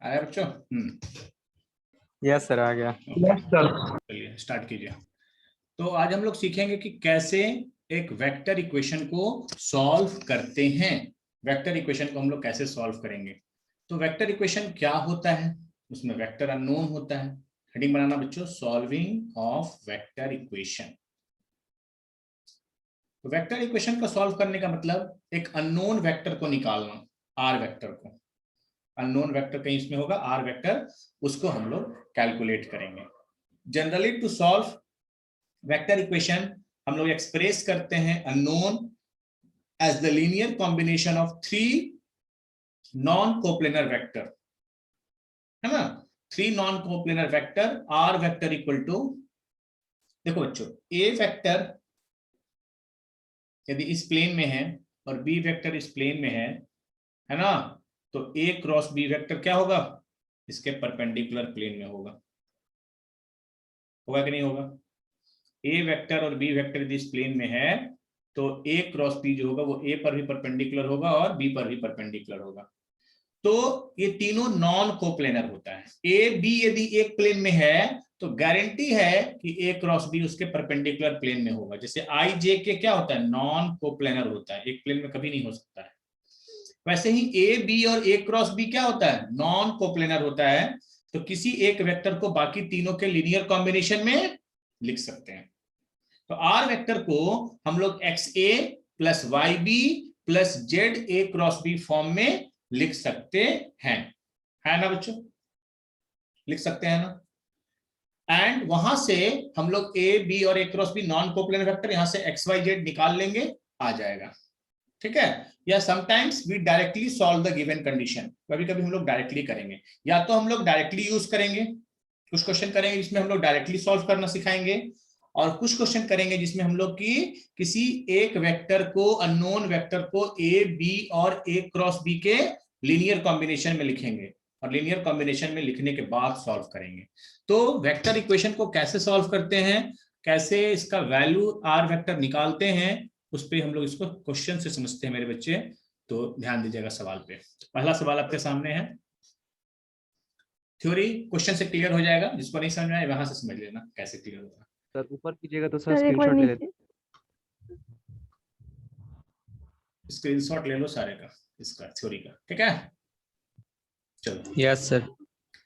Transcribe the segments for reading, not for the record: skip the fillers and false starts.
आया बच्चों? Yes sir, आ गया। Yes sir. चलिए स्टार्ट कीजिए। तो आज हम लोग सीखेंगे कि कैसे एक वेक्टर इक्वेशन को सॉल्व करते हैं। वेक्टर इक्वेशन को हम लोग कैसे सॉल्व करेंगे। तो वेक्टर इक्वेशन क्या होता है, उसमें वेक्टर अननोन होता है। हेडिंग बनाना बच्चों, सॉल्विंग ऑफ वेक्टर इक्वेशन। तो वेक्टर इक्वेशन को सॉल्व करने का मतलब एक अननोन वेक्टर को निकालना, आर वेक्टर को। अननोन वेक्टर कहीं इसमें होगा, आर वेक्टर, उसको हम लोग कैलकुलेट करेंगे। Generally to solve vector equation हम लोग एक्सप्रेस करते हैं unknown as the linear combination of 3 non coplanar vector, है ना। 3 non coplanar vector, r vector equal to, देखो बच्चों, ए वेक्टर यदि इस प्लेन में है और बी वेक्टर इस प्लेन में है ना, तो ए क्रॉस बी वेक्टर क्या होगा, इसके परपेंडिकुलर प्लेन में होगा कि नहीं होगा। ए वेक्टर और बी वेक्टर यदि इस प्लेन में है तो ए क्रॉस बी जो होगा वो ए पर भी परपेंडिकुलर होगा और बी पर भी परपेंडिकुलर होगा। तो ये तीनों नॉन कोप्लेनर होता है। ए बी यदि एक प्लेन में है तो गारंटी है कि ए क्रॉस बी उसके परपेंडिकुलर प्लेन में होगा। जैसे आई जे के क्या होता है, नॉन कोप्लेनर होता है, एक प्लेन में कभी नहीं हो सकता है। वैसे ही ए बी और ए क्रॉस बी क्या होता है, नॉन कोप्लेनर होता है। तो किसी एक वेक्टर को बाकी तीनों के लीनियर कॉम्बिनेशन में लिख सकते हैं। तो आर वेक्टर को हम लोग x A plus Y B plus Z A cross b form में लिख सकते हैं, है ना बच्चों, लिख सकते हैं ना। एंड वहां से हम लोग ए बी और A cross B non coplanar vector, यहां से एक्स वाई जेड निकाल लेंगे, आ जाएगा, ठीक है। या sometimes we directly solve the given condition, कभी कभी हम लोग डायरेक्टली करेंगे, या तो हम लोग डायरेक्टली यूज करेंगे, कुछ क्वेश्चन करेंगे जिसमें हम लोग डायरेक्टली सॉल्व करना सिखाएंगे, और कुछ क्वेश्चन करेंगे जिसमें हम लोग की किसी एक वेक्टर को, अननोन वेक्टर को ए बी और ए क्रॉस बी के लीनियर कॉम्बिनेशन में लिखेंगे और लीनियर कॉम्बिनेशन में लिखने के बाद सॉल्व करेंगे। तो वेक्टर इक्वेशन को कैसे सॉल्व करते हैं, कैसे इसका वैल्यू आर वेक्टर निकालते हैं, उस पर हम लोग इसको क्वेश्चन से समझते हैं मेरे बच्चे। तो ध्यान दीजिएगा सवाल पे। पहला सवाल आपके सामने है, थ्योरी क्वेश्चन से क्लियर हो जाएगा, जिसको नहीं समझ में आए वहां से समझ लेना कैसे क्लियर होगा। सर ऊपर कीजिएगा तो सर स्क्रीनशॉट ले लेते। स्क्रीनशॉट ले लो सारे का, इसका थ्योरी का, ठीक है। चलो यस सर।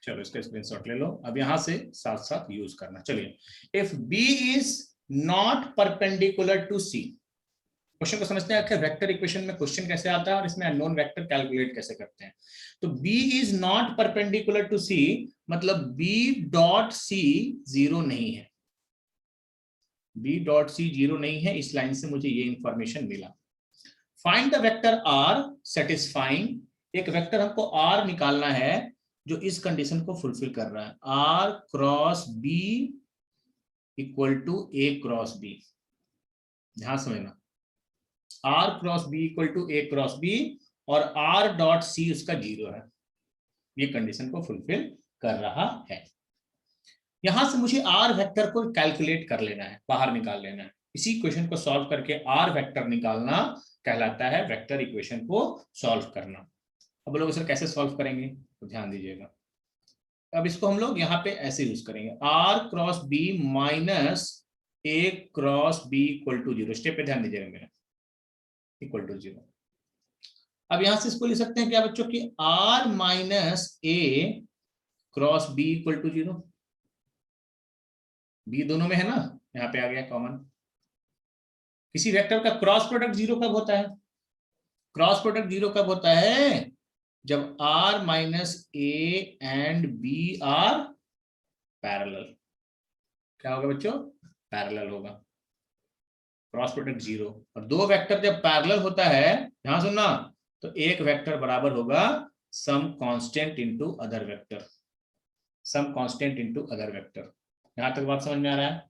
चलो इसका स्क्रीनशॉट ले लो, अब यहां से साथ साथ यूज करना। चलिए, if B is not perpendicular to C, question को समझते हैं आखिर वेक्टर इक्वेशन में क्वेश्चन कैसे आता है और इसमें अननोन वेक्टर कैलकुलेट कैसे करते हैं। तो B is not perpendicular to C, मतलब B डॉट C जीरो नहीं है। B डॉट C जीरो नहीं है, इस लाइन से मुझे ये इंफॉर्मेशन मिला। Find the vector R satisfying, एक वेक्टर हमको R निकालना है जो इस कंडीशन को फुलफिल कर रहा है, R cross B equal to A cross B। ध्यान समझना, R cross B equal to A cross B और R डॉट C उसका जीरो है, ये कंडीशन को फुलफिल कर रहा है। यहां से मुझे R वेक्टर को कैलकुलेट कर लेना है, बाहर निकाल लेना है। इसी इक्वेशन को सॉल्व करके R वेक्टर निकालना कहलाता है वेक्टर इक्वेशन को सॉल्व करना। अब लोग सर कैसे सॉल्व करेंगे, तो ध्यान दीजिएगा। अब इसको हम लोग यहाँ पे ऐसे यूज करेंगे, R cross B minus A cross B equal to zero. Step पे ध्यान दीजिएगा मेरा, इक्वल टू जीरो। अब यहां से इसको लिख सकते हैं क्या बच्चों की, R minus A cross B equal to zero. B दोनों में है ना, यहाँ पे आ गया कॉमन। किसी वेक्टर का क्रॉस प्रोडक्ट जीरो कब होता है, क्रॉस प्रोडक्ट जीरो कब होता है, जब R minus A and B are parallel. क्या होगा बच्चों, पैरेलल होगा, क्रॉस प्रोडक्ट जीरो। और दो वेक्टर जब पैरेलल होता है, यहां सुनना, तो एक वेक्टर बराबर होगा some constant into other vector, some constant into other vector. यहां तक बात समझ में आ रहा है।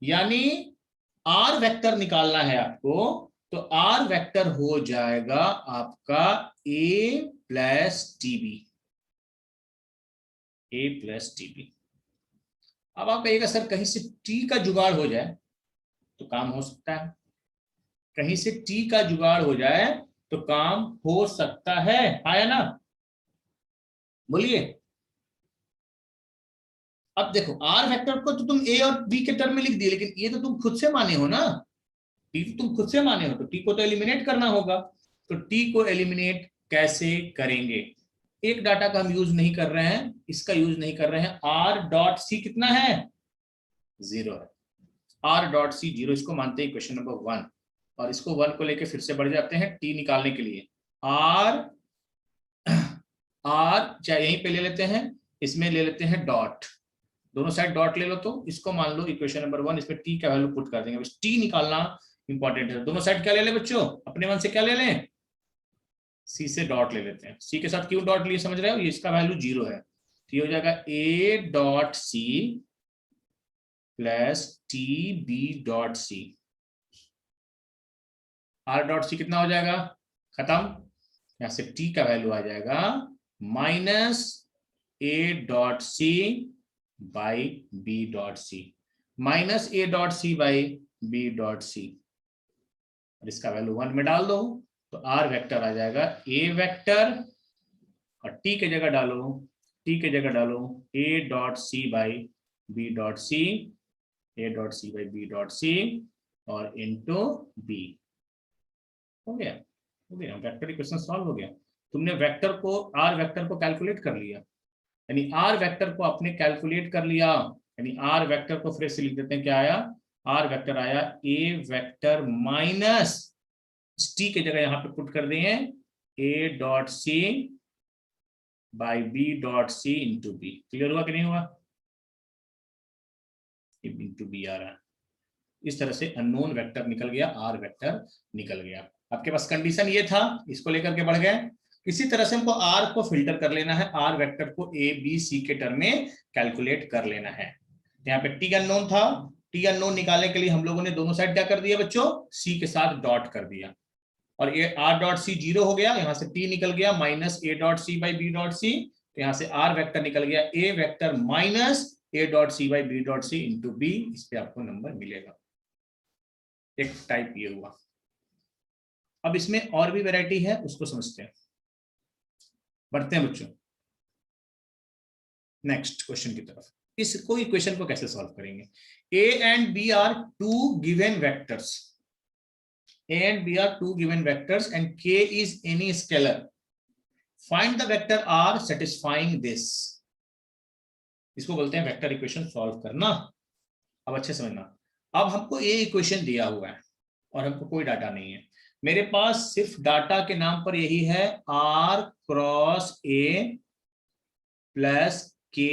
यानी आर वेक्टर निकालना है आपको, तो आर वेक्टर हो जाएगा आपका ए प्लस टीबी, ए प्लस टीबी। अब आप कहिएगा सर कहीं से टी का जुगाड़ हो जाए तो काम हो सकता है, कहीं से टी का जुगाड़ हो जाए तो काम हो सकता है, आया ना। बोलिए। अब देखो आर वेक्टर को तो तुम ए और बी के टर्म में लिख दिए, लेकिन ये तो तुम खुद से माने हो ना, टी तो तुम खुद से माने हो, तो टी को तो एलिमिनेट करना होगा। तो टी को एलिमिनेट कैसे करेंगे? एक डाटा का हम यूज नहीं कर रहे हैं, इसका यूज नहीं कर रहे हैं। आर डॉट सी कितना है? 0 है। आर डॉट सी 0, इसको मानते हैं क्वेश्चन नंबर 1, और इसको 1 को लेके फिर से बढ़ जाते हैं टी निकालने के लिए। आर चाहे यहीं पे ले लेते हैं, इसमें ले लेते हैं डॉट, दोनों साइड डॉट ले लो, तो इसको मान लो इक्वेशन नंबर 1, इसमें टी का वैल्यू पुट कर देंगे। बस टी निकालना इंपॉर्टेंट है। दोनों साइड क्या ले लें बच्चों? अपने मन से क्या ले लें? सी से डॉट ले लेते हैं। सी के साथ क्यों डॉट लिए समझ रहे हो? ये इसका वैल्यू 0 है, तो ये हो जाएगा A dot C plus T B dot C. R dot C कितना हो जाएगा? खत्म। यहां से टी का वैल्यू आ जाएगा minus A dot C by B dot C, minus A dot C by B dot C, और इसका वैल्यू 1 में डाल दो, तो आर वेक्टर आ जाएगा ए वेक्टर, और टी के जगह डालो, टी के जगह डालो A dot C by B dot C, A dot C by B dot C, और इनटू बी। हो गया, हो गया, वेक्टर इक्वेशन सॉल्व हो गया। तुमने वेक्टर को, आर वेक्टर को कैलकुलेट कर लिया, यानी आर वेक्टर को आपने कैलकुलेट कर लिया, यानी आर वेक्टर को फिर से लिख देते हैं, क्या आया? आर वेक्टर आया ए वेक्टर माइनस टी के जगह यहां पे पुट कर दिए A dot C by B dot C into B. Clear हुआ कि नहीं हुआ? इंटू बी आ रहा है। इस तरह से अननोन वेक्टर निकल गया, आर वेक्टर निकल गया। आपके पास कंडीशन ये था, इसको लेकर के बढ़ गए। इसी तरह से हमको आर को फिल्टर कर लेना है, आर वेक्टर को ए बी सी के टर्म में कैलकुलेट कर लेना है। यहाँ पे टी अननोन था, टी अननोन निकालने के लिए हम लोगों ने दोनों साइड क्या कर दिया बच्चों? सी के साथ डॉट कर दिया, और ये आर डॉट सी 0 हो गया, यहां से टी निकल गया minus A dot C by B dot C, तो यहां से आर वेक्टर निकल गया A vector minus A dot C by B dot C into B. इस पे आपको नंबर मिलेगा। एक टाइप ये हुआ। अब इसमें और भी वैरायटी है, उसको समझते हैं, बढ़ते हैं बच्चों नेक्स्ट क्वेश्चन की तरफ। इसको इक्वेशन को कैसे सॉल्व करेंगे? A and B are two given vectors, A and B are two given vectors and K is any scalar. Find the vector R satisfying this. इसको बोलते हैं वेक्टर इक्वेशन सॉल्व करना। अब अच्छे समझना, अब हमको ये इक्वेशन दिया हुआ है और हमको कोई डाटा नहीं है, मेरे पास सिर्फ डाटा के नाम पर यही है R क्रॉस A प्लस के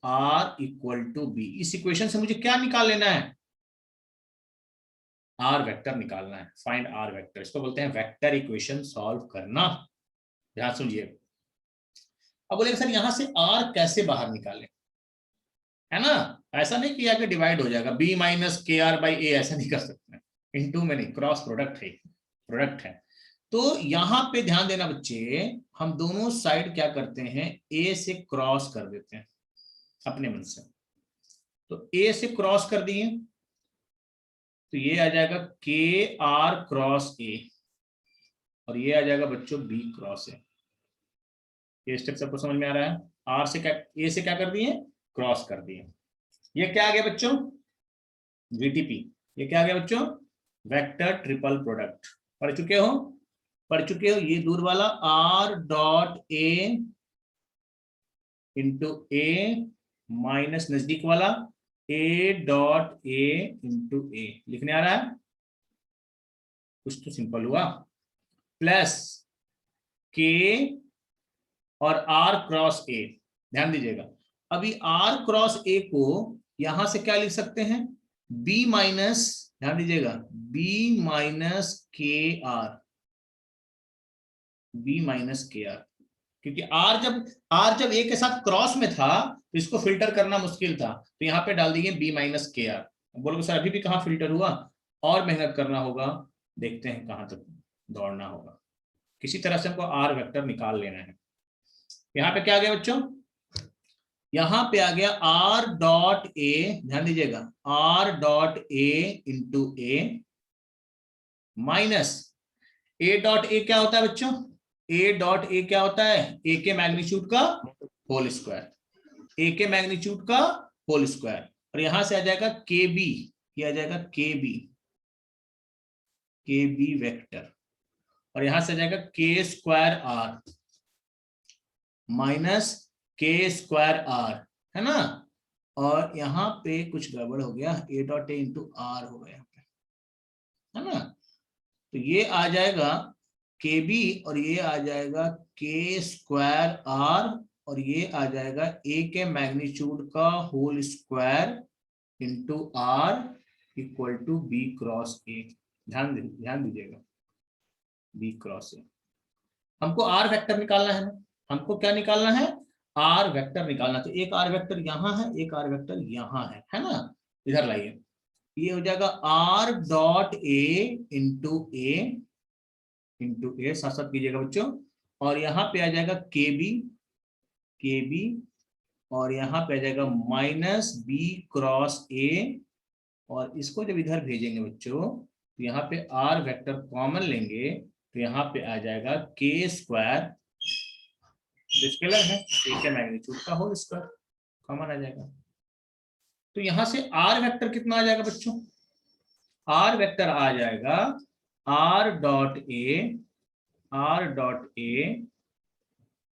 आर इक्वल टू बी। इस इक्वेशन से मुझे क्या निकाल लेना है? आर वेक्टर निकालना है, फाइंड आर वेक्टर। इसको बोलते हैं वेक्टर इक्वेशन सॉल्व करना। ध्यान सुनिए। अब बोलेंगे सर यहां से आर कैसे बाहर निकालें, है ना? ऐसा नहीं किया कि डिवाइड हो जाएगा बी माइनस के आर बाई ए, ऐसा नहीं कर सकते, इनटू में नहीं, क्रॉस प्रोडक्ट है, प्रोडक्ट है। तो यहां पे ध्यान देना बच्चे, हम दोनों साइड क्या करते हैं, ए से क्रॉस कर देते हैं अपने मन से। तो ए से क्रॉस कर दिए तो ये आ जाएगा के आर क्रॉस ए, और ये आ जाएगा बच्चों बी क्रॉस ए। ये स्टेप सबको समझ में आ रहा है? आर से क्या, ए से क्या कर दिए, क्रॉस कर दिए। ये क्या आ गया बच्चों, वीटीपी। ये क्या आ गया बच्चों, वेक्टर ट्रिपल प्रोडक्ट। पढ़ चुके हो, पढ़ चुके हो। ये दूर वाला are dot A into A minus नजदीक वाला ए डॉट ए इंटू ए, लिखने आ रहा है? कुछ तो सिंपल हुआ, प्लस के और आर क्रॉस ए। ध्यान दीजिएगा, अभी आर क्रॉस ए को यहां से क्या लिख सकते हैं, बी माइनस, ध्यान दीजिएगा, बी माइनस के आर, बी माइनस के आर, क्योंकि आर जब ए के साथ क्रॉस में था तो इसको फिल्टर करना मुश्किल था, तो यहाँ पे डाल दिए बी माइनस के आर। बोलोगे सर अभी भी कहाँ फिल्टर हुआ, और मेहनत करना होगा, देखते हैं कहां तक दौड़ना होगा। किसी तरह से हमको आर वेक्टर निकाल लेना है। यहाँ पे क्या आ गया बच्चों, यहाँ पे आ गया आर डॉट ए, ध्यान दीजिएगा, are dot A into A minus A dot ए क्या होता है बच्चों, ए डॉट ए क्या होता है, ए के मैग्नीट्यूड का होल स्क्वायर, ए के मैग्नीट्यूड का होल स्क्वायर, और यहां से आ जाएगा के बी, ये आ जाएगा के बी वेक्टर, और यहां से आ जाएगा K square R minus K square R, है ना। और यहाँ पे कुछ गड़बड़ हो गया, A dot A into R हो गया, है ना। तो ये आ जाएगा के बी, और ये आ जाएगा के स्क्वायर आर, और ये आ जाएगा ए के मैग्नीट्यूड का whole square into R equal to B cross A. ध्यान दीजिएगा, बी क्रॉस ए। हमको आर वेक्टर निकालना है ना, हमको क्या निकालना है, आर वेक्टर निकालना। तो एक आर वेक्टर यहाँ है, एक आर वेक्टर यहाँ है ना। इधर लाइए, ये हो जाएगा आर डॉट ए इंटू ए, साथ साथ कीजिएगा बच्चों, और यहाँ पे आ जाएगा के बी, और यहाँ पे आ जाएगा माइनस बी क्रॉस ए, और इसको जब इधर भेजेंगे बच्चों तो यहाँ पे आर वेक्टर कॉमन लेंगे, तो यहाँ पे आ जाएगा के स्क्वायर, स्केलर है, ए के मैग्नीट्यूड का होल स्क्वायर कॉमन आ जाएगा। तो यहां से आर वेक्टर कितना आ जाएगा बच्चों, आर वेक्टर आ जाएगा R dot A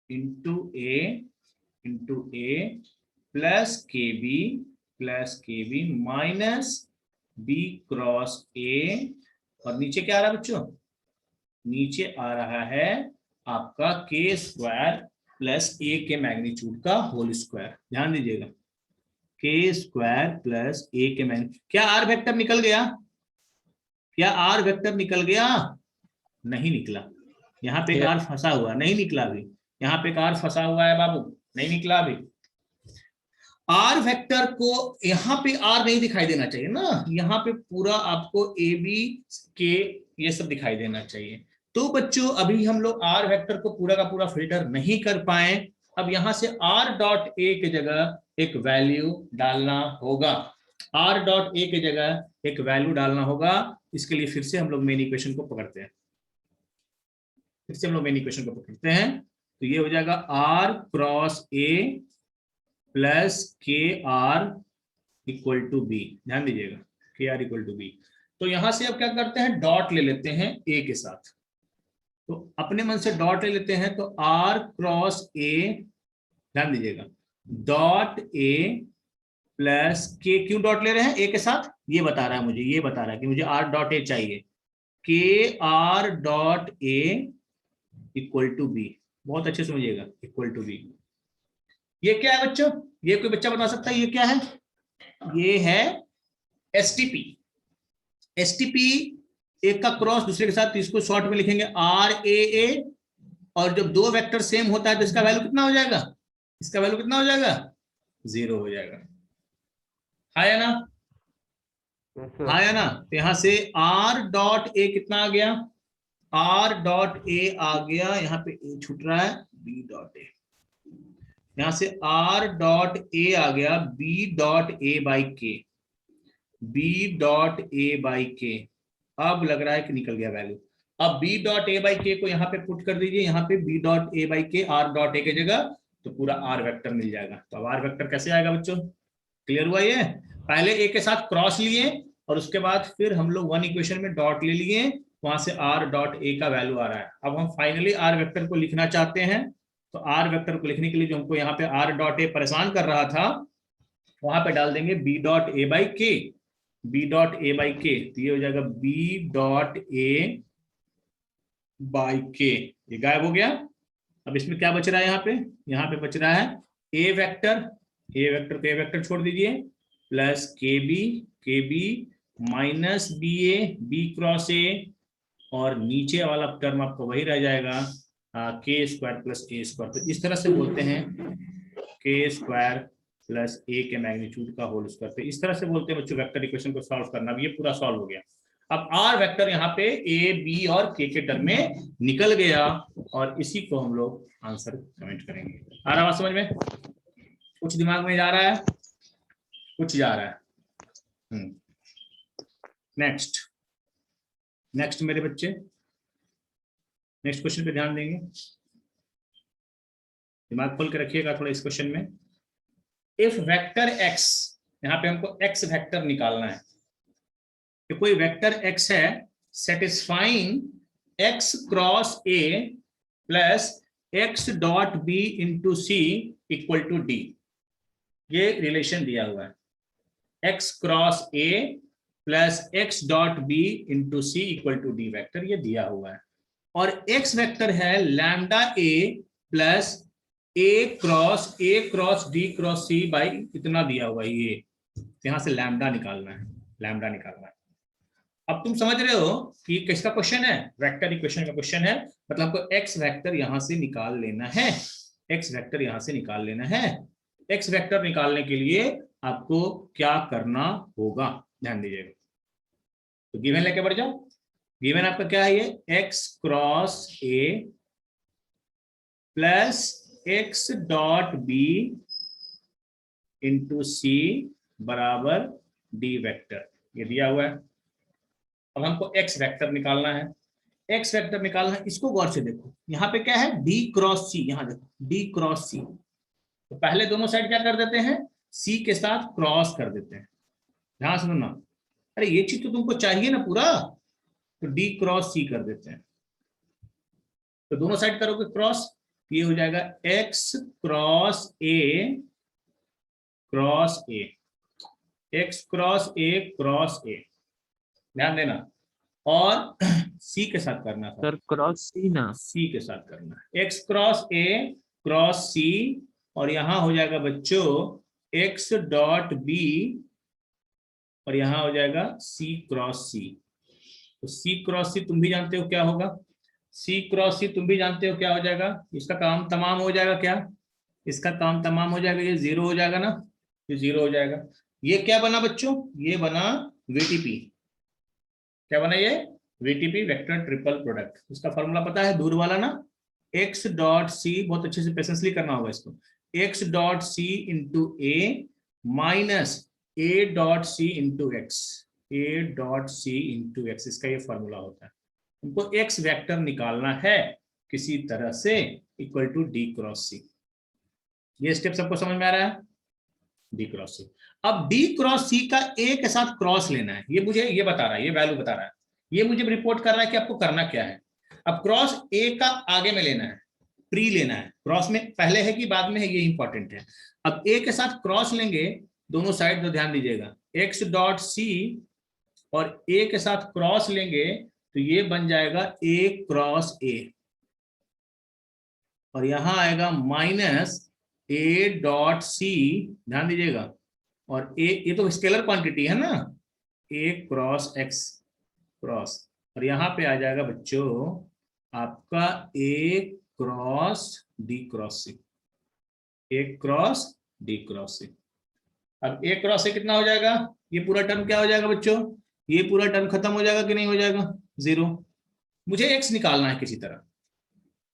into A plus K B minus B cross A, और नीचे क्या आ रहा है बच्चों, नीचे आ रहा है आपका के स्क्वायर प्लस ए के मैग्नीट्यूड का होल स्क्वायर। ध्यान दीजिएगा, के स्क्वायर प्लस ए के मैग्नीट्यूड। क्या आर वेक्टर निकल गया, क्या आर वेक्टर निकल गया, नहीं निकला। यहाँ पे एक आर फंसा हुआ, नहीं निकला अभी, यहाँ पे एक आर फंसा हुआ है बाबू, नहीं निकला अभी। आर वेक्टर को यहाँ पे आर नहीं दिखाई देना चाहिए ना, यहाँ पे पूरा आपको ए बी के ये सब दिखाई देना चाहिए। तो बच्चों अभी हम लोग आर वेक्टर को पूरा का पूरा फिल्टर नहीं कर पाए। अब यहां से आर डॉट ए की जगह एक वैल्यू डालना होगा, आर डॉट ए की जगह एक वैल्यू डालना होगा। इसके लिए फिर से हम लोग मेन इक्वेशन को पकड़ते हैं, तो ये हो जाएगा आर क्रॉस ए प्लस के आर इक्वल टू बी। ध्यान दीजिएगा, के आर इक्वल टू बी। तो यहां से अब क्या करते हैं, डॉट ले लेते हैं ए के साथ, तो अपने मन से डॉट ले लेते हैं, तो आर क्रॉस ए, ध्यान दीजिएगा, डॉट ए प्लस के। क्यों डॉट ले रहे हैं ए के साथ, ये बता रहा है मुझे, ये बता रहा है कि मुझे आर डॉट ए चाहिए, K R dot A equal to B. बहुत अच्छे समझिएगा, इक्वल टू बी। ये क्या है बच्चों, ये कोई बच्चा बता सकता है ये क्या है, ये है एसटीपी। एसटीपी एक का क्रॉस दूसरे के साथ, तो इसको शॉर्ट में लिखेंगे आर ए, और जब दो वेक्टर सेम होता है तो इसका वैल्यू कितना हो जाएगा, इसका वैल्यू कितना हो जाएगा, 0 हो जाएगा। है ना, है ना। तो यहां से आर डॉट ए कितना आ गया, आर डॉट ए आ गया, यहाँ पे ए छूट रहा है, बी डॉट ए। यहां से आर डॉट ए आ गया बी डॉट ए बाई के, बी डॉट ए बाई के। अब लग रहा है कि निकल गया वैल्यू। अब बी डॉट ए बाई के को यहाँ पे पुट कर दीजिए, यहाँ पे बी डॉट ए बाई के आर डॉट ए की जगह, तो पूरा आर वेक्टर मिल जाएगा। तो अब आर वेक्टर कैसे आएगा बच्चों, क्लियर हुआ ये। पहले ए के साथ क्रॉस लिए, और उसके बाद फिर हम लोग वन इक्वेशन में डॉट ले लिए, वहां से आर डॉट ए का वैल्यू आ रहा है। अब हम फाइनली आर वेक्टर को लिखना चाहते हैं, तो आर वेक्टर को लिखने के लिए जो हमको यहाँ पे आर डॉट ए परेशान कर रहा था, वहां पे डाल देंगे बी डॉट ए बाई के, बी डॉट ए बाई के, तो ये हो जाएगा बी डॉट ए बाई के, ये गायब हो गया। अब इसमें क्या बच रहा है, यहाँ पे बच रहा है ए वेक्टर, ए वेक्टर छोड़ दीजिए, plus K B minus B A, B cross A, और नीचे वाला टर्म आपको वही रह जाएगा के स्क्वायर प्लस ए स्क्वायर। तो इस तरह से बोलते हैं के स्क्वायर प्लस ए के मैग्नीट्यूड का होल स्क्वायर। तो इस तरह से बोलते हैं बच्चों वेक्टर इक्वेशन को सॉल्व करना। अब ये पूरा सॉल्व हो गया। अब आर वेक्टर यहाँ पे ए बी और के टर्म में निकल गया, और इसी को हम लोग आंसर कमेंट करेंगे। आ रहा बात समझ में, कुछ दिमाग में जा रहा है, कुछ जा रहा है। नेक्स्ट मेरे बच्चे, नेक्स्ट क्वेश्चन पे ध्यान देंगे। दिमाग खोल के रखिएगा थोड़ा इस क्वेश्चन में। इफ वेक्टर x, यहाँ पे हमको x वेक्टर निकालना है, तो कोई वेक्टर x है satisfying x cross a plus x dot b into C equal to D, ये रिलेशन दिया हुआ है, x cross a plus x dot b into C equal to D vector, ये दिया हुआ है। और x वेक्टर है lambda a plus a cross d cross c by इतना दिया हुआ है, ये यहां से लैम्डा निकालना है, लैम्डा निकालना है। अब तुम समझ रहे हो कि किसका क्वेश्चन है, वेक्टर इक्वेशन का क्वेश्चन है, मतलब आपको x वेक्टर यहां से निकाल लेना है, x वेक्टर यहां से निकाल लेना है। x वेक्टर निकालने के लिए आपको क्या करना होगा, ध्यान दीजिएगा। तो गिवन लेके बढ़ जाओ। गिवन आपका क्या है, ये x cross a plus x dot b into C बराबर d वेक्टर, ये दिया हुआ है। अब हमको x वेक्टर निकालना है, x वेक्टर निकालना है, इसको गौर से देखो, यहाँ पे क्या है d क्रॉस c, यहाँ देखो d क्रॉस c। तो पहले दोनों साइड क्या कर देते हैं, c के साथ क्रॉस कर देते हैं। ध्यान सुनो ना, अरे ये चीज तो तुमको चाहिए ना पूरा, तो d क्रॉस c कर देते हैं। तो दोनों साइड करोगे क्रॉस, ये हो जाएगा x cross a cross a, x cross a cross a, ध्यान देना। और c के साथ करना था सर क्रॉस सी ना, c के साथ करना है, x cross a cross c, और यहां हो जाएगा बच्चों x डॉट b, और यहां हो जाएगा c क्रॉस c। तो c क्रॉस c तुम भी जानते हो क्या होगा, c क्रॉस c तुम भी जानते हो क्या हो जाएगा, इसका काम तमाम हो जाएगा, क्या इसका काम तमाम हो जाएगा, ये जीरो हो जाएगा ना, ये जीरो हो जाएगा। ये क्या बना बच्चों, ये बना VTP, क्या बना ये VTP वेक्टर ट्रिपल प्रोडक्ट। इसका फॉर्मूला पता है, दूर वाला ना, x डॉट सी, बहुत अच्छे से पेशेंसली करना होगा इसको, x dot C into A minus a dot C into X, a dot C into X, इसका ये फॉर्मूला होता है। हमको x वेक्टर निकालना है किसी तरह से इक्वल टू d क्रॉस सी। ये स्टेप सबको समझ में आ रहा है, डी क्रॉस सी। अब डी क्रॉस सी का ए के साथ क्रॉस लेना है, ये मुझे ये बता रहा है, ये वैल्यू बता रहा है, ये मुझे रिपोर्ट कर रहा है कि आपको करना क्या है। अब क्रॉस ए का आगे में लेना है, प्री लेना है, क्रॉस में पहले है कि बाद में है, ये इंपॉर्टेंट है। अब ए के साथ क्रॉस लेंगे दोनों साइड, तो ध्यान दीजिएगा एक्स डॉट सी, और ए के साथ क्रॉस लेंगे तो ये बन जाएगा ए क्रॉस ए, और यहां आएगा माइनस ए डॉट सी, ध्यान दीजिएगा, और ए ये तो स्केलर क्वांटिटी है ना, ए क्रॉस एक्स क्रॉस, और यहां पे आ जाएगा बच्चों आपका ए क्रॉस डी क्रॉस सी, ए क्रॉस डी क्रॉस सी। अब ए क्रॉस से कितना हो जाएगा, ये पूरा टर्म क्या हो जाएगा बच्चों, ये पूरा टर्म खत्म हो जाएगा कि नहीं हो जाएगा, जीरो। मुझे एक्स निकालना है किसी तरह,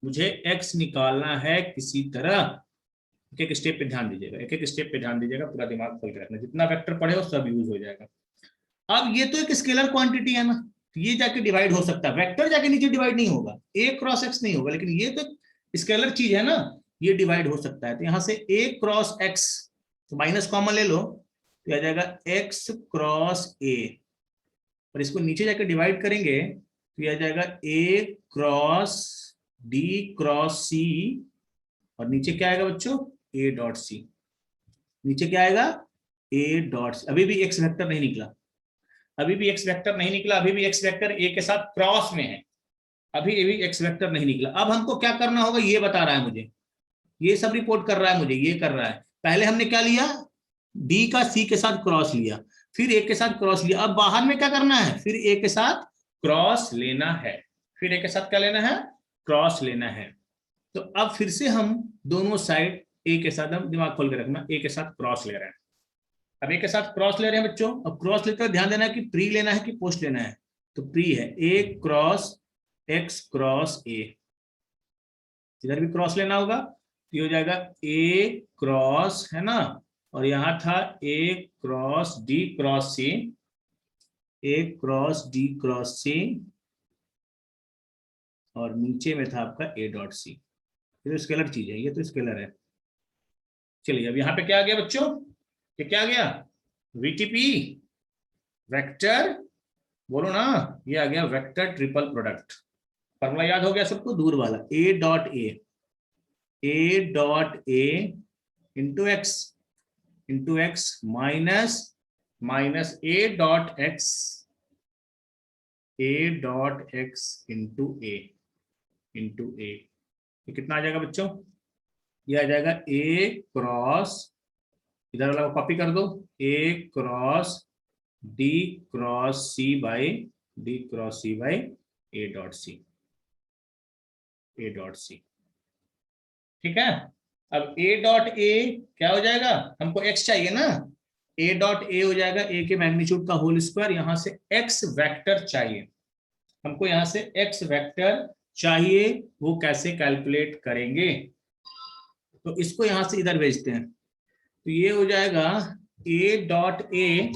मुझे एक्स निकालना है किसी तरह। एक एक स्टेप पे ध्यान दीजिएगा, एक एक स्टेप पे ध्यान दीजिएगा, पूरा दिमाग खोल के रखना, जितना वेक्टर पढ़े हो सब यूज हो जाएगा। अब ये तो एक स्केलर क्वांटिटी है ना, ये जाके डिवाइड हो सकता है, वेक्टर जाके नीचे डिवाइड नहीं होगा, ए क्रॉस एक्स नहीं होगा, लेकिन ये तो स्केलर चीज है ना, ये डिवाइड हो सकता है। तो यहां से ए क्रॉस एक्स, तो माइनस कॉमन ले लो, तो आ जाएगा एक्स क्रॉस ए, और इसको नीचे जाके डिवाइड करेंगे तो यह आ जाएगा ए क्रॉस डी क्रॉस सी, और नीचे क्या आएगा बच्चों, ए डॉट सी, नीचे क्या आएगा ए डॉट सी। अभी भी एक्स वेक्टर नहीं निकला, अभी भी एक्स वेक्टर नहीं निकला, अभी भी एक्स वेक्टर ए के साथ क्रॉस में है, अभी भी एक्स वेक्टर नहीं निकला। अब हमको क्या करना होगा ये बता रहा है मुझे, ये सब रिपोर्ट कर रहा है मुझे, ये कर रहा है। पहले हमने क्या लिया, डी का सी के साथ क्रॉस लिया, फिर ए के साथ क्रॉस लिया, अब बाहर में क्या करना है, फिर ए के साथ क्रॉस लेना है, फिर ए के साथ क्या लेना है, क्रॉस लेना है। तो अब फिर से हम दोनों साइड ए के साथ, हम दिमाग खोल के रखना, ए के साथ क्रॉस ले रहे हैं। अब ए के साथ क्रॉस ले रहे हैं बच्चों, अब क्रॉस लेकर ध्यान देना है कि प्री लेना है कि पोस्ट लेना है, तो प्री है, ए क्रॉस एक्स क्रॉस ए, इधर भी क्रॉस लेना होगा, तो ये हो जाएगा ए क्रॉस, है ना, और यहां था ए क्रॉस डी क्रॉस सी, ए क्रॉस डी क्रॉस सी, और नीचे में था आपका ए डॉट सी। ये तो स्केलर चीज है, ये तो स्केलर है। चलिए अब यहाँ पे क्या आ गया बच्चों, ये क्या आ गया, वीटीपी वेक्टर, बोलो ना, ये आ गया वेक्टर ट्रिपल प्रोडक्ट। फॉर्मूला याद हो गया सबको, दूर वाला A dot A into X minus minus A dot x into A, ये कितना आ जाएगा बच्चों, ये आ जाएगा ए क्रॉस, इधर वाला को कॉपी कर दो, A cross D cross C by A dot C, ठीक है। अब ए डॉट ए क्या हो जाएगा, हमको एक्स चाहिए ना, ए डॉट ए हो जाएगा ए के मैग्नीट्यूड का होल स्क्वायर, यहां से एक्स वेक्टर चाहिए हमको, यहां से एक्स वेक्टर चाहिए, वो कैसे कैलकुलेट करेंगे, तो इसको यहां से इधर भेजते हैं, तो ये हो जाएगा A dot A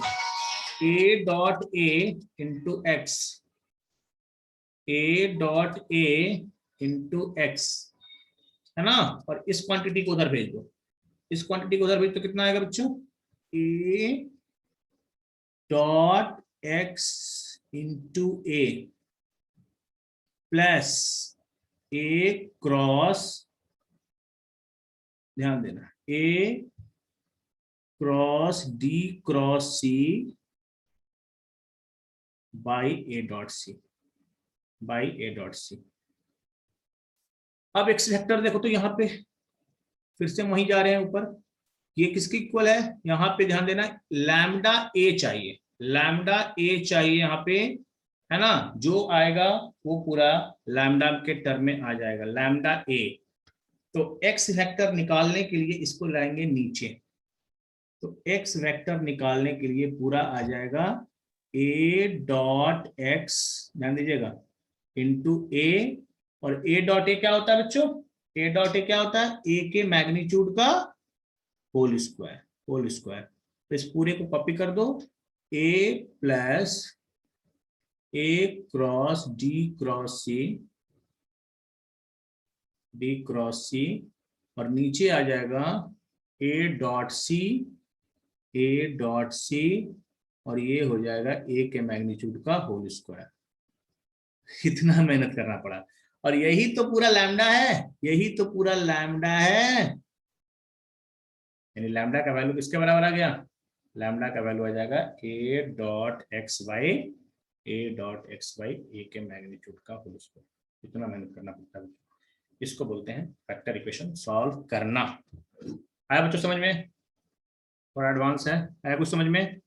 into x, है ना, और इस क्वांटिटी को उधर भेज दो, इस क्वांटिटी को उधर भेज तो कितना आएगा बच्चों, a dot x into A plus a cross, ध्यान देना, a cross D cross C by A dot c. अब एक्स वेक्टर देखो तो यहाँ पे फिर से वहीं जा रहे हैं ऊपर, ये किसके इक्वल है, यहाँ पे ध्यान देना, लैम्डा ए चाहिए, यहाँ पे, है ना, जो आएगा वो पूरा लैम्डा के टर्म में आ जाएगा, लैम्डा ए। तो एक्स वेक्टर निकालने के लिए इसको लाएंगे नीचे, तो एक्स वेक्टर निकालने के लिए पूरा आ जाएगा ए डॉट एक्स, ध्यान दीजिएगा, इंटू ए, और ए डॉट ए क्या होता है बच्चों, ए डॉट ए क्या होता है, ए के मैग्नीट्यूड का होल स्क्वायर, तो इस पूरे को कॉपी कर दो, ए plus a cross D cross सी, और नीचे आ जाएगा ए डॉट सी, और ये हो जाएगा ए के मैग्नीट्यूड का होल स्क्वायर। इतना मेहनत करना पड़ा, और यही तो पूरा लैम्डा है, यानी लैम्डा का वैल्यू किसके बराबर आ गया, लैम्डा का वैल्यू आ जाएगा ए डॉट एक्स बाई ए के मैग्नीट्यूड का होल स्क्वायर। इतना मेहनत करना पड़ता है, इसको बोलते हैं वेक्टर इक्वेशन सॉल्व करना। आया बच्चों समझ में, थोड़ा एडवांस है, आया कुछ समझ में।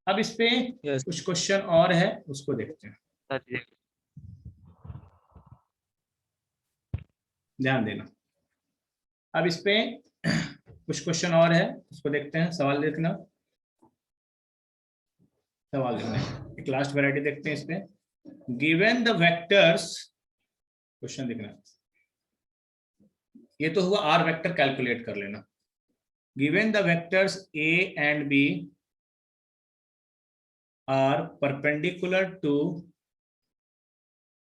अब इस पे कुछ क्वेश्चन और है, उसको देखते हैं, ध्यान देना। अब इस पे कुछ क्वेश्चन और है, उसको देखते हैं, सवाल देखना, एक लास्ट वैरायटी देखते हैं इस पे। गिवन द वेक्टर्स, क्वेश्चन देखना, ये तो हुआ आर वेक्टर कैलकुलेट कर लेना। Given the vectors A and B are perpendicular to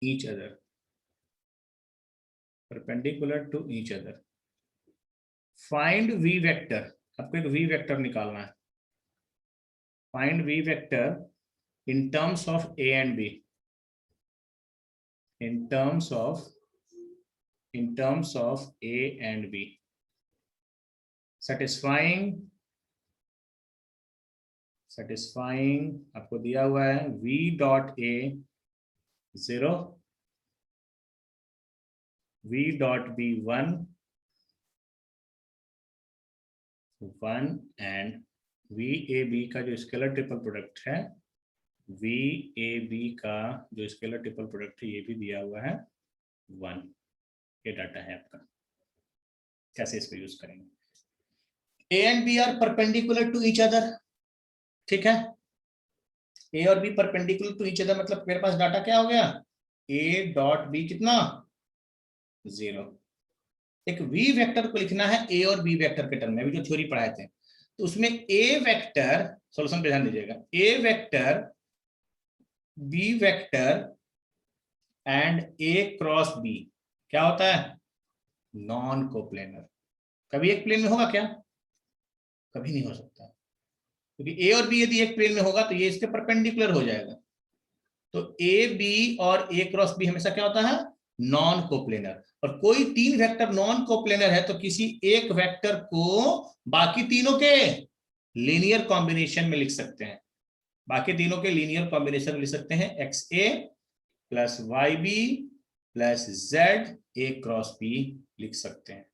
each other, find V vector, आपको एक वी वेक्टर निकालना है, find V vector in terms of A and B, in terms of A and B, satisfying आपको दिया हुआ है V dot A 0, V dot B 1 and VAB का जो स्केलर ट्रिपल प्रोडक्ट है, VAB का जो स्केलर ट्रिपल प्रोडक्ट है, ये भी दिया हुआ है 1, ये डाटा है आपका। कैसे इसको यूज करेंगे, A and B are perpendicular to each other, ठीक है, A और B perpendicular to each other, मतलब मेरे पास डाटा क्या हो गया, A डॉट B कितना 0। एक V वेक्टर को लिखना है A और B वेक्टर के टर्म में, अभी जो थ्योरी पढ़ाए थे, तो उसमें A वेक्टर, सॉल्यूशन पे ध्यान दीजिएगा, A vector B vector and A cross B क्या होता है, नॉन कोप्लेनर। कभी एक प्लेन में होगा क्या? कभी नहीं हो सकता, क्योंकि ए और बी यदि एक प्लेन में होगा तो ये इसके परपेंडिकुलर हो जाएगा। तो ए बी और ए क्रॉस बी हमेशा क्या होता है? Non coplanar. और कोई तीन वेक्टर नॉन कोप्लेनर है तो किसी एक वेक्टर को बाकी तीनों के लीनियर कॉम्बिनेशन में लिख सकते हैं। बाकी तीनों के लीनियर कॉम्बिनेशन में लिख सकते हैं X A plus Y B plus Z A cross B लिख सकते हैं।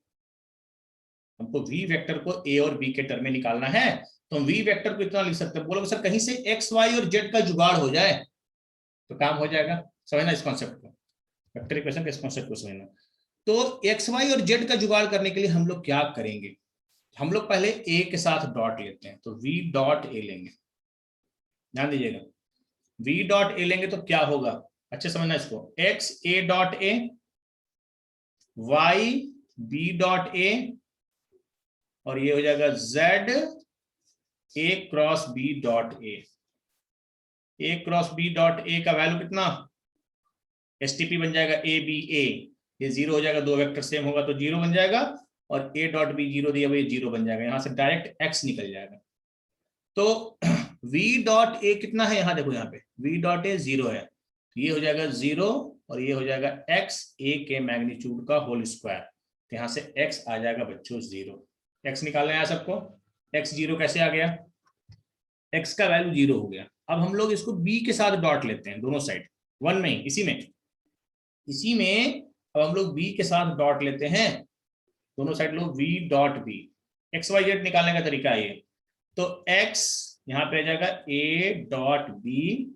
हमको वी वेक्टर को ए और बी के टर्म में निकालना है, तो हम वी वेक्टर को इतना लिख सकते हैं, बोलोगे सर कहीं से एक्स वाई और जेड का जुगाड़ हो जाए तो काम हो जाएगा। समझना इस कॉन्सेप्ट को, वेक्टर इक्वेशन के इस कॉन्सेप्ट को समझना। तो एक्स वाई और जेड का जुगाड़ करने के लिए हम लोग क्या करेंगे? हम लोग पहले ए के साथ डॉट लेते हैं, तो वी डॉट ए लेंगे। ध्यान दीजिएगा, वी डॉट ए लेंगे तो क्या होगा, अच्छे समझना इसको। X A dot A, Y B dot A, और ये हो जाएगा Z A cross B dot A. A cross B dot A का वैल्यू कितना? एसटीपी बन जाएगा ए बी ए, ये जीरो हो जाएगा, दो वेक्टर सेम होगा तो जीरो बन जाएगा, और ए डॉट बी जीरो दिया हुआ, ये जीरो बन जाएगा, यहां से डायरेक्ट एक्स निकल जाएगा। तो वी डॉट ए कितना है, यहां देखो, यहाँ पे वी डॉट ए जीरो है, तो ये हो जाएगा जीरो, और ये हो जाएगा एक्स ए के मैग्नीट्यूड का होल स्क्वायर, तो यहां से एक्स आ जाएगा बच्चों जीरो। एक्स निकालना है सबको, एक्स जीरो कैसे आ गया? एक्स का वैल्यू जीरो हो गया। अब हम लोग इसको बी के साथ डॉट लेते हैं दोनों साइड, वन में, इसी में अब हम लोग बी के साथ डॉट लेते हैं, दोनों साइड लोग V dot B. X Y Z निकालने का तरीका है ये, तो x यहां पे आ जाएगा a डॉट बी,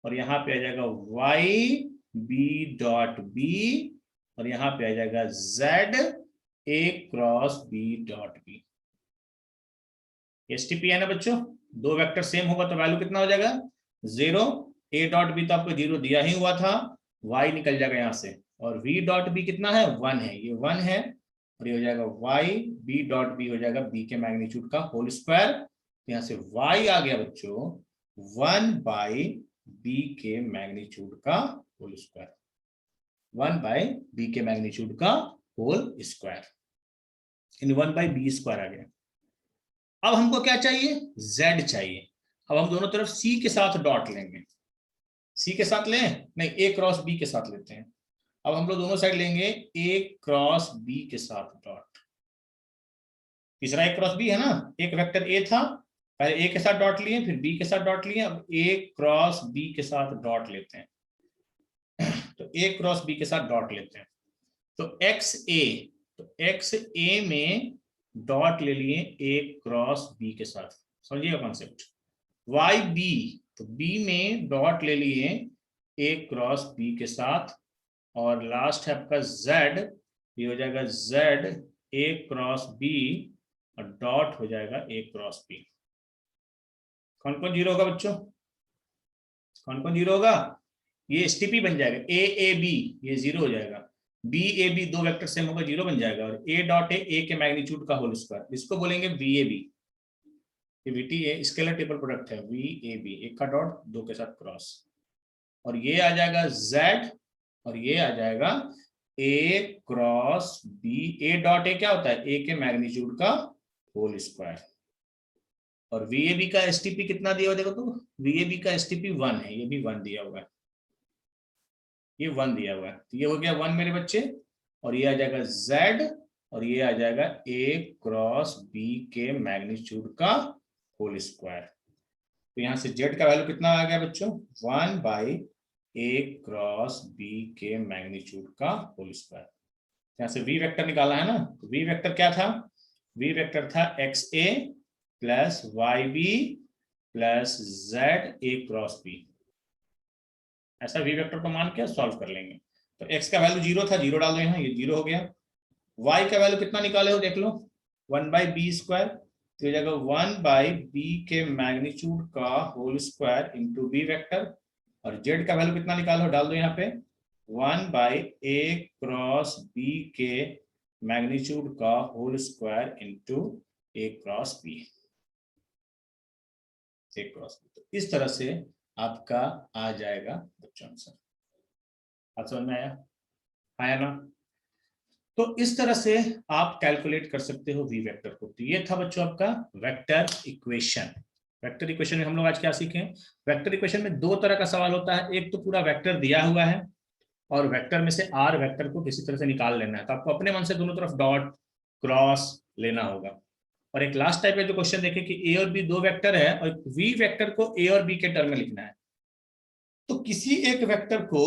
और यहां पे आ जाएगा y b डॉट बी, और यहां पे आ जाएगा z a cross b dot B. STP है ना बच्चों, दो वेक्टर सेम होगा तो वैल्यू कितना हो जाएगा? जीरो। a डॉट बी तो आपको जीरो दिया ही हुआ था, y निकल जाएगा यहां से, और v डॉट बी कितना है? वन है, ये वन है, और ये हो जाएगा y b डॉट बी हो जाएगा b के मैग्नीट्यूड का होल स्क्वायर। यहां से y आ गया बच्चों वन बाई बी के मैग्नीट्यूड का whole square, one by B के मैग्नीट्यूड का होल स्क्वायर, इन वन बाई बी स्क्वायर आ गया। अब हमको क्या चाहिए? z चाहिए। अब हम दोनों तरफ c के साथ डॉट लेंगे, c के साथ लें, नहीं a क्रॉस b के साथ लेते हैं। अब हम लोग दोनों साइड लेंगे a क्रॉस b के साथ डॉट। तीसरा a क्रॉस b है ना, एक वेक्टर a था, पहले a के साथ डॉट लिए, फिर b के साथ डॉट लिए, अब a क्रॉस b के साथ डॉट लेते हैं। तो a क्रॉस b के साथ डॉट लेते हैं, तो एक्स ए में डॉट ले लिए a क्रॉस b के साथ, समझिएगा कॉन्सेप्ट। वाई बी, तो b में डॉट ले लिए a क्रॉस b के साथ, और लास्ट है आपका z, ये हो जाएगा z a क्रॉस b, और डॉट हो जाएगा a क्रॉस b। कौन कौन जीरो होगा बच्चों? कौन कौन जीरो होगा? ये एसटीपी बन जाएगा, ए ए बी ये जीरो हो जाएगा, बी ए बी दो वेक्टर सेम होगा, जीरो बन जाएगा, और ए डॉट ए के मैग्नीट्यूड का होल स्क्वायर, इसको बोलेंगे वी ए बी। वीटी है स्केलर टेबल प्रोडक्ट है, वी ए बी, एक का डॉट दो के साथ क्रॉस, और ये आ जाएगा z, और ये आ जाएगा a cross b। a dot A क्या होता है? a के मैग्नीट्यूड का होल स्क्वायर, और VAB का एसटीपी कितना दिया हुआ देखो, तो VAB का एसटीपी वन है, ये भी वन दिया हुआ है, ये वन दिया हुआ है, तो ये हो गया वन मेरे बच्चे, और ये आ जाएगा z, और ये आ जाएगा a क्रॉस b के मैग्नीट्यूड का होल स्क्वायर। तो यहां से z का वैल्यू कितना आ गया बच्चों? One by a cross b के मैग्नीट्यूड का होल स्क्वायर। यहाँ से v वेक्टर निकाला है ना, तो v वेक्टर क्या था? v वेक्टर था X A plus Y B plus Z A cross B. ऐसा वी वेक्टर को मान के सॉल्व कर लेंगे। तो x का वैल्यू जीरो था, जीरो डाल दो यहाँ, ये जीरो हो गया। y का वैल्यू कितना निकाले हो देख लो, वन बाई बी स्क्वायर, तो ये जगह वन बाई बी के मैग्नीट्यूड का whole square into B vector, और z का वैल्यू कितना निकाले हो डाल दो यहाँ पे, one by A cross B के मैग्नीट्यूड का whole square into A cross B, A cross B. तो इस तरह से आपका आ जाएगा बच्चों आंसर। बात समझ में आया? आया ना? तो इस तरह से आप कैलकुलेट कर सकते हो वी वेक्टर को। तो ये था बच्चों आपका वेक्टर इक्वेशन। वेक्टर इक्वेशन में हम लोग आज क्या सीखे? वेक्टर इक्वेशन में दो तरह का सवाल होता है, एक तो पूरा वेक्टर दिया हुआ है और वेक्टर में से आर वेक्टर को किसी तरह से निकाल लेना है, तो आपको अपने मन से दोनों तरफ डॉट क्रॉस लेना होगा। और एक लास्ट टाइप का जो क्वेश्चन देखें कि ए और बी दो वेक्टर है और वी वेक्टर को ए और बी के टर्म में लिखना है। तो किसी एक वेक्टर को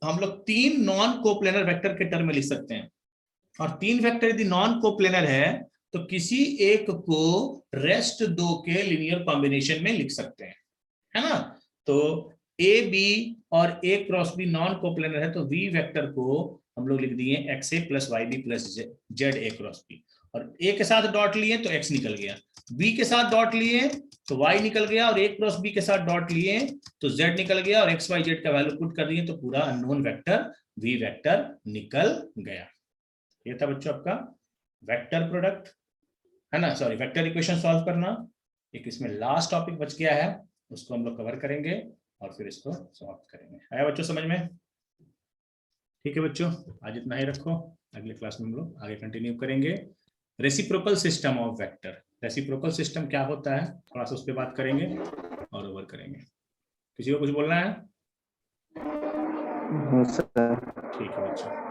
हम लोग तीन नॉन कोप्लेनर वेक्टर के टर्म में लिख सकते हैं, और तीन वेक्टर यदि नॉन कोप्लेनर है तो किसी एक को रेस्ट दो के लीनियर कॉम्बिनेशन में लिख सकते हैं, है ना। तो ए बी और A cross B non coplanar है, तो वी वेक्टर को हम लोग लिख दिए X A plus Y B plus Z A cross B. और ए के साथ डॉट लिए तो एक्स निकल गया, बी के साथ डॉट लिए तो वाई निकल गया, और ए क्रॉस बी के साथ डॉट लिए तो जेड निकल गया, और एक्स वाई जेड का वैल्यू पुट कर दिए तो पूरा अननोन वेक्टर वी वेक्टर निकल गया। ये था बच्चों आपका वेक्टर प्रोडक्ट, है ना, सॉरी वेक्टर इक्वेशन सॉल्व करना। एक इसमें लास्ट टॉपिक बच गया है, उसको हम लोग कवर करेंगे और फिर इसको समाप्त करेंगे। आया बच्चों समझ में? ठीक है बच्चों, आज इतना ही रखो, अगले क्लास में हम लोग आगे कंटिन्यू करेंगे। Reciprocal system of vector, reciprocal system क्या होता है थोड़ा सा उस पर बात करेंगे और ओवर करेंगे। किसी को कुछ बोलना है? सर। ठीक है बच्चों।